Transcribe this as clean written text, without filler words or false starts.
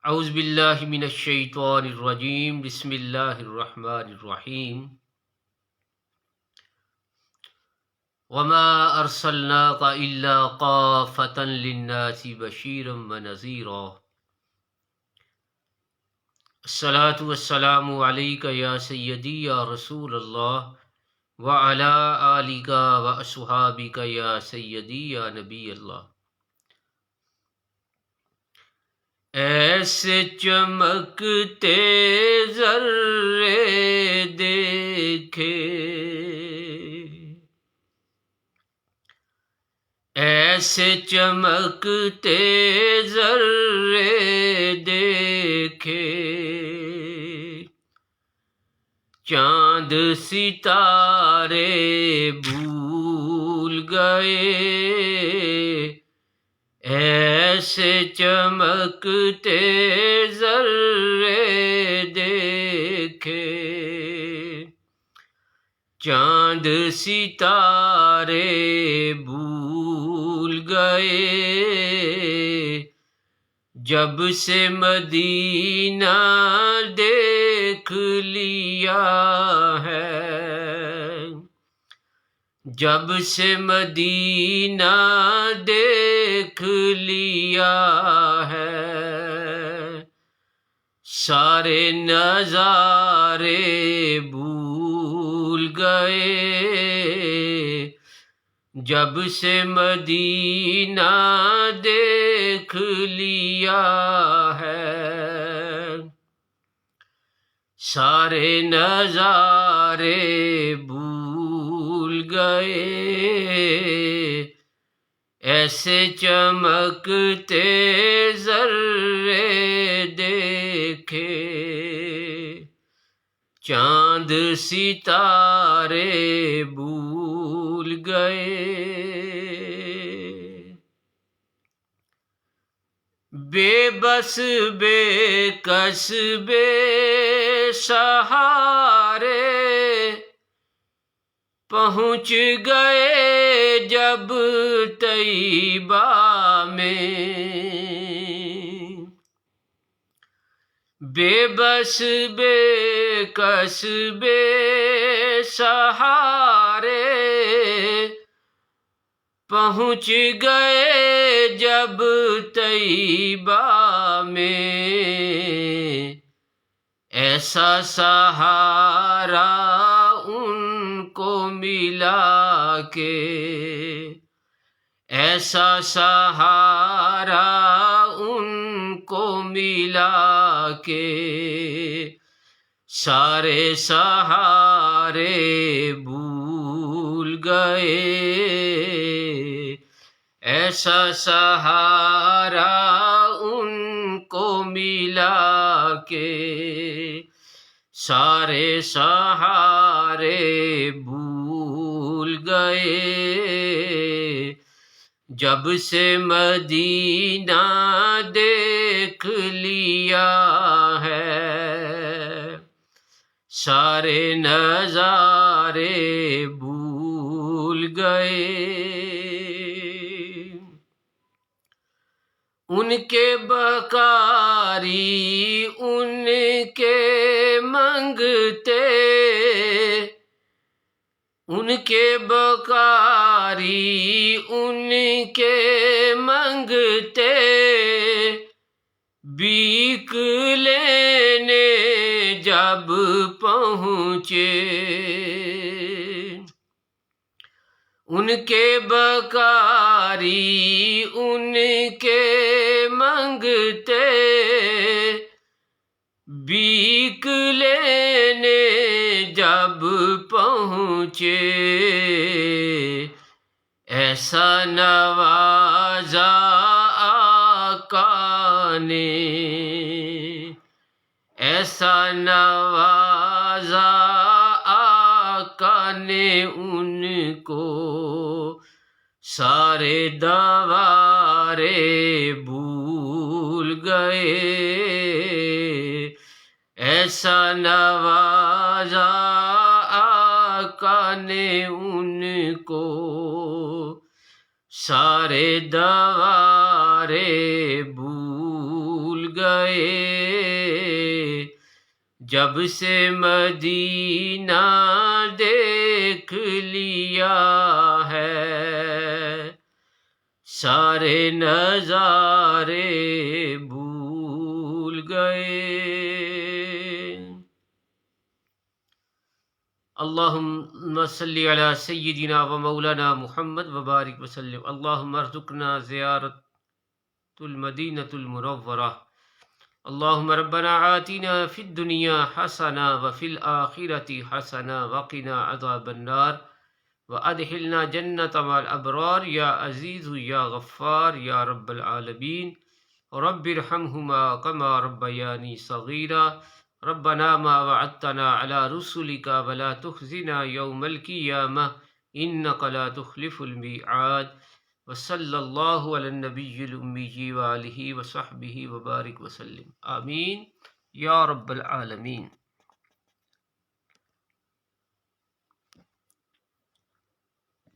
اعوذ باللہ من الشیطان الرجیم، بسم اللہ الرحمن الرحیم۔ وما ارسلناک الا کافۃ للناس بشیرا ونذیرا۔ الصلاۃ والسلام علیک یا سیدی یا رسول اللہ وعلی آلک واصحابک یا سیدی یا نبی اللہ۔ ایسے چمکتے ذرے دیکھے، ایسے چمکتے ذرے دیکھے، چاند ستارے بھول گئے، ایسے چمکتے ذرے دیکھے، چاند ستارے بھول گئے، جب سے مدینہ دیکھ لیا ہے، جب سے مدینہ دیکھ لیا ہے، سارے نظارے بھول گئے، جب سے مدینہ دیکھ لیا ہے، سارے نظارے بھول گئے، ایسے چمکتے ذرے دیکھے، چاند ستارے بھول گئے، بے بس بے کس بے سہارے پہنچ گئے جب طیبہ میں، بے بس بے کس بے سہارے پہنچ گئے جب طیبہ میں، ایسا سہارا ان کو ملا کہ، ایسا سہارا ان کو ملا کہ، سارے سہارے بھول گئے، ایسا سہارا ان کو ملا کہ، سارے سہارے بھول گئے، جب سے مدینہ دیکھ لیا ہے، سارے نظارے بھول گئے، ان کے بکاری ان کے منگتے، ان کے بکاری ان کے منگتے، بیک لینے جب پہنچے، ان کے بکاری ان کے منگتے، بیک لینے جب پہنچے، ایسا نوازا آقا نے، ایسا نوازا آقا نے ان کو، سارے دوارے بھول گئے، ایسا نوازا آقا نے ان کو، سارے دوارے بھول گئے، جب سے مدینہ دیکھ لیا ہے، سارے نظارے بھول گئے۔ اللہم صلی علی سیدنا و مولانا محمد وبارک وسلم۔ اللہم ارزقنا زیارت المدینۃ المنورہ۔ اللہم ربنا آتنا فی الدنیا حسنہ وفی الآخرۃ حسنہ وقنا عذاب النار وادخلنا جنۃ مع الابرار یا عزیز یا غفار یا رب العالمین۔ رب ارحمہما کما ربیانی صغیرا۔ ربنا ما وعدتنا على رسلك ولا تخزنا يوم القيامة إنك لا تخلف الميعاد۔ وصلی اللہ علی النبی الأمی وآلہ وصحبہ وبارک وسلم۔ آمین یا رب العالمین۔